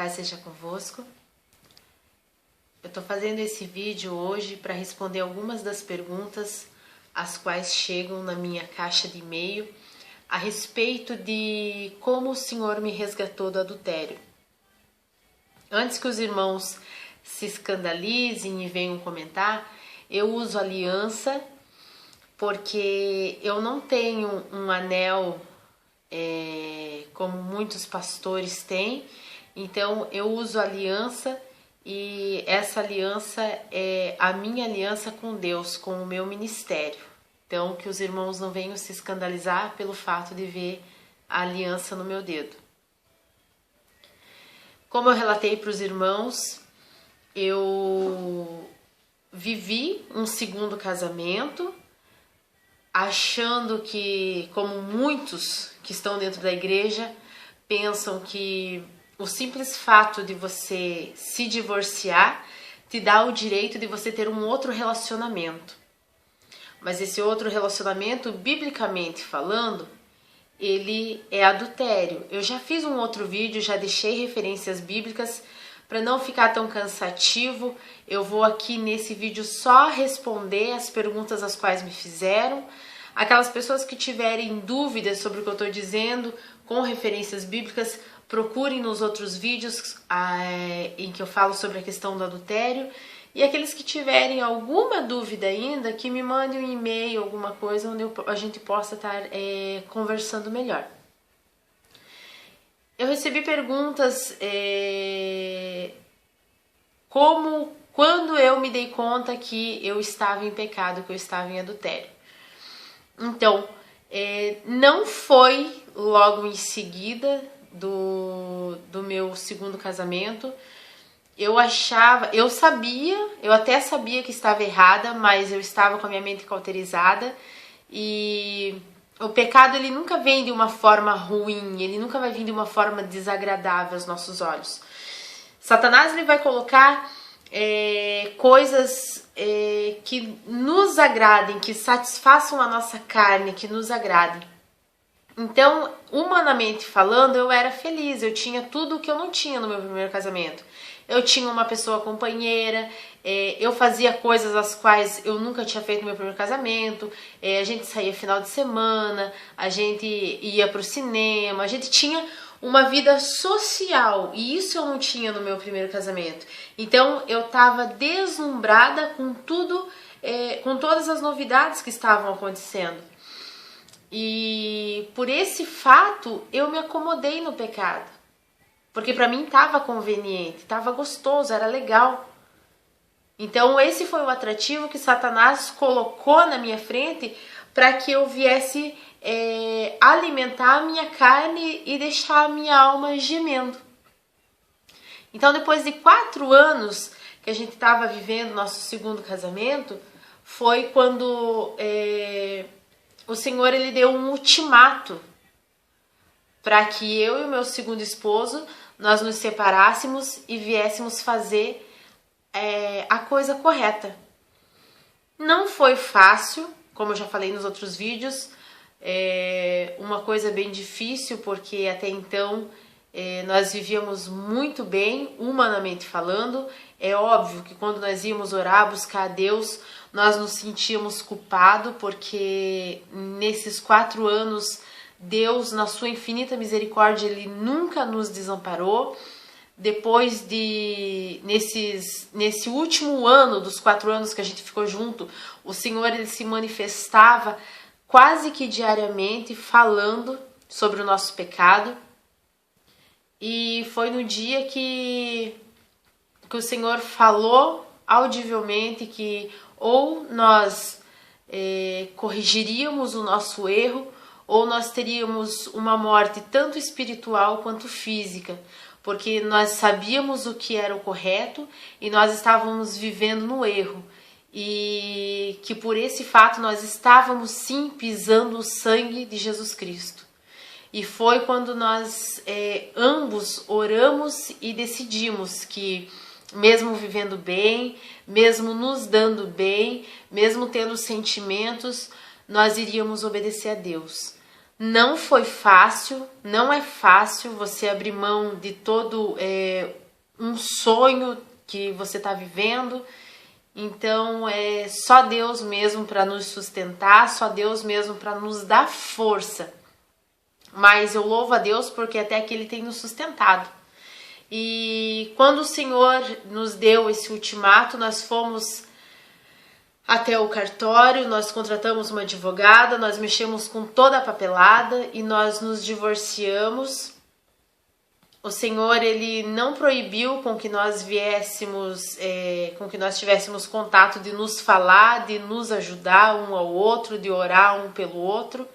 paz seja convosco. Eu estou fazendo esse vídeo hoje para responder algumas das perguntas as quais chegam na minha caixa de e-mail a respeito de como o Senhor me resgatou do adultério. Antes que os irmãos se escandalizem e venham comentar, eu uso aliança porque eu não tenho um anel como muitos pastores têm, então eu uso aliança e essa aliança é a minha aliança com Deus, com o meu ministério. Então que os irmãos não venham se escandalizar pelo fato de ver a aliança no meu dedo. Como eu relatei para os irmãos, eu vivi um segundo casamento, achando que, como muitos que estão dentro da igreja, pensam que o simples fato de você se divorciar te dá o direito de você ter um outro relacionamento. Mas esse outro relacionamento, biblicamente falando, ele é adultério. Eu já fiz um outro vídeo, já deixei referências bíblicas. Para não ficar tão cansativo, eu vou aqui nesse vídeo só responder as perguntas as quais me fizeram. Aquelas pessoas que tiverem dúvidas sobre o que eu estou dizendo, com referências bíblicas, procurem nos outros vídeos em que eu falo sobre a questão do adultério. E aqueles que tiverem alguma dúvida ainda, que me mandem um e-mail, alguma coisa, onde a gente possa estar conversando melhor. Eu recebi perguntas quando eu me dei conta que eu estava em pecado, que eu estava em adultério. Então, não foi logo em seguida do meu segundo casamento. Eu até sabia que estava errada, mas eu estava com a minha mente cauterizada e o pecado ele nunca vem de uma forma ruim, ele nunca vai vir de uma forma desagradável aos nossos olhos. Satanás ele vai colocar coisas que nos agradem, que satisfaçam a nossa carne, que nos agradem. Então, humanamente falando, eu era feliz, eu tinha tudo o que eu não tinha no meu primeiro casamento. Eu tinha uma pessoa companheira, eu fazia coisas as quais eu nunca tinha feito no meu primeiro casamento, a gente saía final de semana, a gente ia pro cinema, a gente tinha uma vida social e isso eu não tinha no meu primeiro casamento. Então eu estava deslumbrada com tudo, com todas as novidades que estavam acontecendo. E por esse fato eu me acomodei no pecado. Porque para mim estava conveniente, estava gostoso, era legal. Então esse foi o atrativo que Satanás colocou na minha frente para que eu viesse alimentar a minha carne e deixar a minha alma gemendo. Então depois de 4 anos que a gente estava vivendo nosso segundo casamento, foi quando o Senhor ele deu um ultimato para que eu e o meu segundo esposo nós nos separássemos e viéssemos fazer a coisa correta. Não foi fácil, como eu já falei nos outros vídeos, uma coisa bem difícil, porque até então nós vivíamos muito bem, humanamente falando. É óbvio que quando nós íamos orar, buscar a Deus, nós nos sentíamos culpados, porque nesses 4 anos Deus, na sua infinita misericórdia, Ele nunca nos desamparou. Depois nesse último ano, dos 4 anos que a gente ficou junto, o Senhor ele se manifestava quase que diariamente, falando sobre o nosso pecado. E foi no dia que o Senhor falou audivelmente que ou nós corrigiríamos o nosso erro, ou nós teríamos uma morte tanto espiritual quanto física, porque nós sabíamos o que era o correto e nós estávamos vivendo no erro, e que por esse fato nós estávamos sim pisando o sangue de Jesus Cristo. E foi quando nós ambos oramos e decidimos que, mesmo vivendo bem, mesmo nos dando bem, mesmo tendo sentimentos, nós iríamos obedecer a Deus. Não foi fácil, não é fácil você abrir mão de todo um sonho que você está vivendo. Então é só Deus mesmo para nos sustentar, só Deus mesmo para nos dar força. Mas eu louvo a Deus porque até aqui Ele tem nos sustentado. E quando o Senhor nos deu esse ultimato, nós fomos até o cartório, nós contratamos uma advogada, nós mexemos com toda a papelada e nós nos divorciamos. O Senhor, Ele não proibiu com que nós viéssemos, com que nós tivéssemos contato de nos falar, de nos ajudar um ao outro, de orar um pelo outro.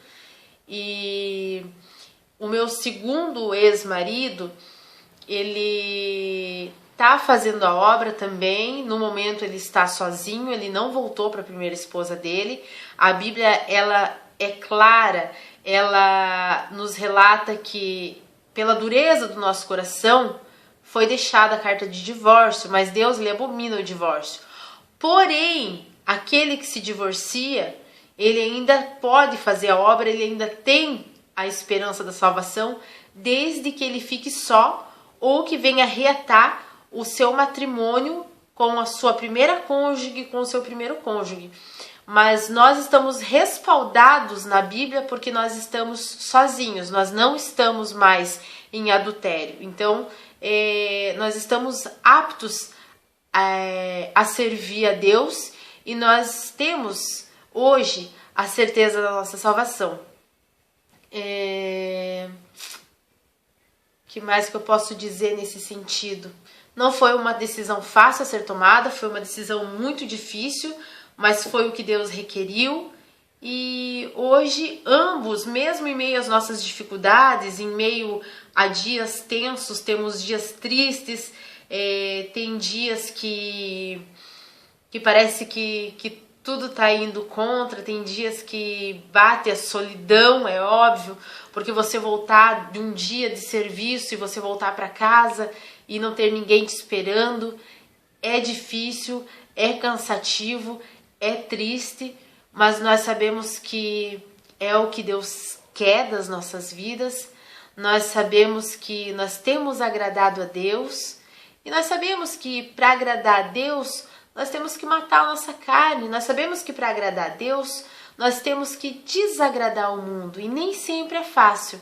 E o meu segundo ex-marido, ele está fazendo a obra também. No momento ele está sozinho, ele não voltou para a primeira esposa dele. A Bíblia, ela é clara, ela nos relata que pela dureza do nosso coração foi deixada a carta de divórcio, mas Deus, ele abomina o divórcio. Porém, aquele que se divorcia, ele ainda pode fazer a obra, ele ainda tem a esperança da salvação, desde que ele fique só ou que venha reatar o seu matrimônio com a sua primeira cônjuge, com o seu primeiro cônjuge. Mas nós estamos respaldados na Bíblia porque nós estamos sozinhos, nós não estamos mais em adultério. Então, nós estamos aptos a servir a Deus e nós temos hoje a certeza da nossa salvação. Que mais que eu posso dizer nesse sentido? Não foi uma decisão fácil a ser tomada, foi uma decisão muito difícil, mas foi o que Deus requeriu. E hoje ambos, mesmo em meio às nossas dificuldades, em meio a dias tensos, temos dias tristes, tem dias que parece que tudo está indo contra, tem dias que bate a solidão, é óbvio, porque você voltar de um dia de serviço e você voltar para casa e não ter ninguém te esperando, é difícil, é cansativo, é triste, mas nós sabemos que é o que Deus quer das nossas vidas, nós sabemos que nós temos agradado a Deus e nós sabemos que para agradar a Deus nós temos que matar a nossa carne, nós sabemos que para agradar a Deus nós temos que desagradar o mundo e nem sempre é fácil.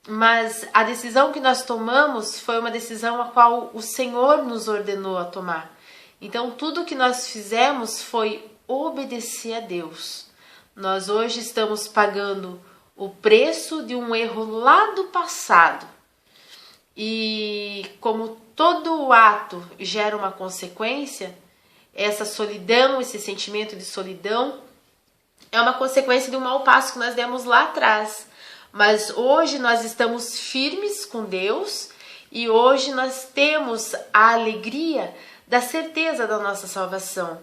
Mas a decisão que nós tomamos foi uma decisão a qual o Senhor nos ordenou a tomar. Então tudo que nós fizemos foi obedecer a Deus. Nós hoje estamos pagando o preço de um erro lá do passado. E como todo ato gera uma consequência, essa solidão, esse sentimento de solidão é uma consequência de um mau passo que nós demos lá atrás. Mas hoje nós estamos firmes com Deus e hoje nós temos a alegria da certeza da nossa salvação.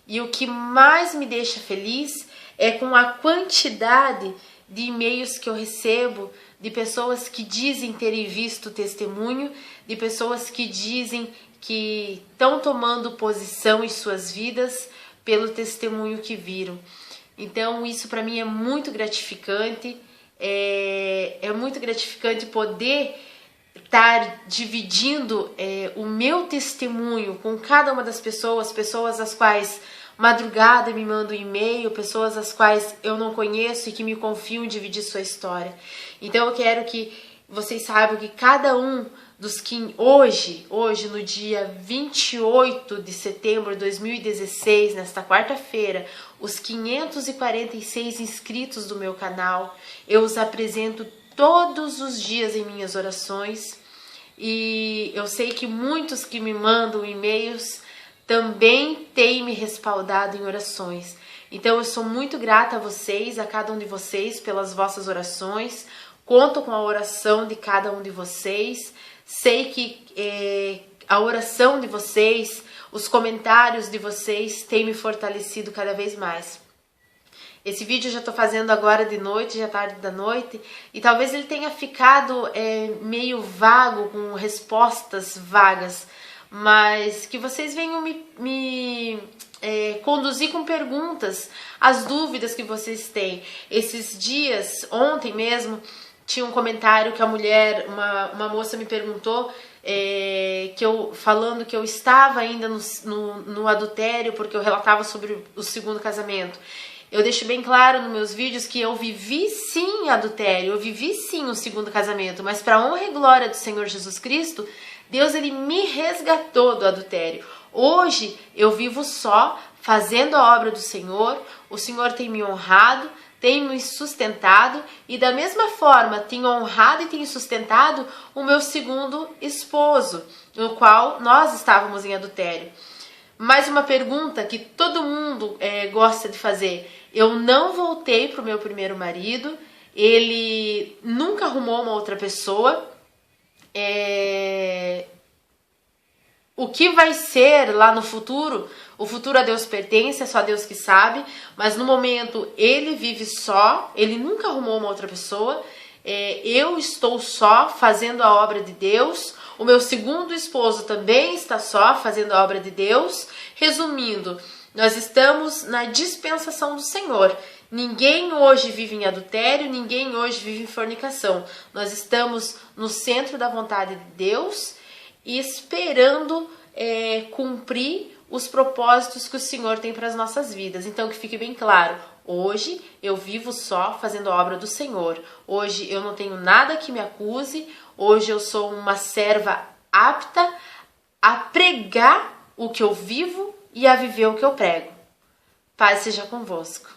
E o que mais me deixa feliz é com a quantidade de e-mails que eu recebo de pessoas que dizem terem visto testemunho, de pessoas que dizem que estão tomando posição em suas vidas pelo testemunho que viram. Então isso para mim é muito gratificante, é muito gratificante poder estar dividindo o meu testemunho com cada uma das pessoas as quais madrugada me mandam e-mail, pessoas as quais eu não conheço e que me confiam em dividir sua história. Então eu quero que vocês saibam que cada um dos que hoje no dia 28 de setembro de 2016, nesta quarta-feira, os 546 inscritos do meu canal, eu os apresento todos os dias em minhas orações. E eu sei que muitos que me mandam e-mails também têm me respaldado em orações. Então eu sou muito grata a vocês, a cada um de vocês, pelas vossas orações. Conto com a oração de cada um de vocês. Sei que a oração de vocês, os comentários de vocês têm me fortalecido cada vez mais. Esse vídeo eu já estou fazendo agora de noite, já tarde da noite, e talvez ele tenha ficado meio vago, com respostas vagas, mas que vocês venham me conduzir com perguntas, as dúvidas que vocês têm. Esses dias, ontem mesmo, tinha um comentário que a mulher, uma moça me perguntou, falando que eu estava ainda no adultério porque eu relatava sobre o segundo casamento. Eu deixo bem claro nos meus vídeos que eu vivi sim adultério, eu vivi sim o segundo casamento, mas para a honra e glória do Senhor Jesus Cristo, Deus ele me resgatou do adultério. Hoje eu vivo só, fazendo a obra do Senhor, o Senhor tem me honrado, tem me sustentado e da mesma forma tem honrado e tem sustentado o meu segundo esposo, no qual nós estávamos em adultério. Mais uma pergunta que todo mundo gosta de fazer. Eu não voltei para o meu primeiro marido, ele nunca arrumou uma outra pessoa. O que vai ser lá no futuro? O futuro a Deus pertence, é só Deus que sabe. Mas no momento ele vive só, ele nunca arrumou uma outra pessoa. Eu estou só fazendo a obra de Deus. O meu segundo esposo também está só fazendo a obra de Deus. Resumindo, nós estamos na dispensação do Senhor. Ninguém hoje vive em adultério, ninguém hoje vive em fornicação. Nós estamos no centro da vontade de Deus e esperando cumprir os propósitos que o Senhor tem para as nossas vidas. Então que fique bem claro, hoje eu vivo só fazendo a obra do Senhor. Hoje eu não tenho nada que me acuse, hoje eu sou uma serva apta a pregar o que eu vivo e a viver o que eu prego. Paz seja convosco.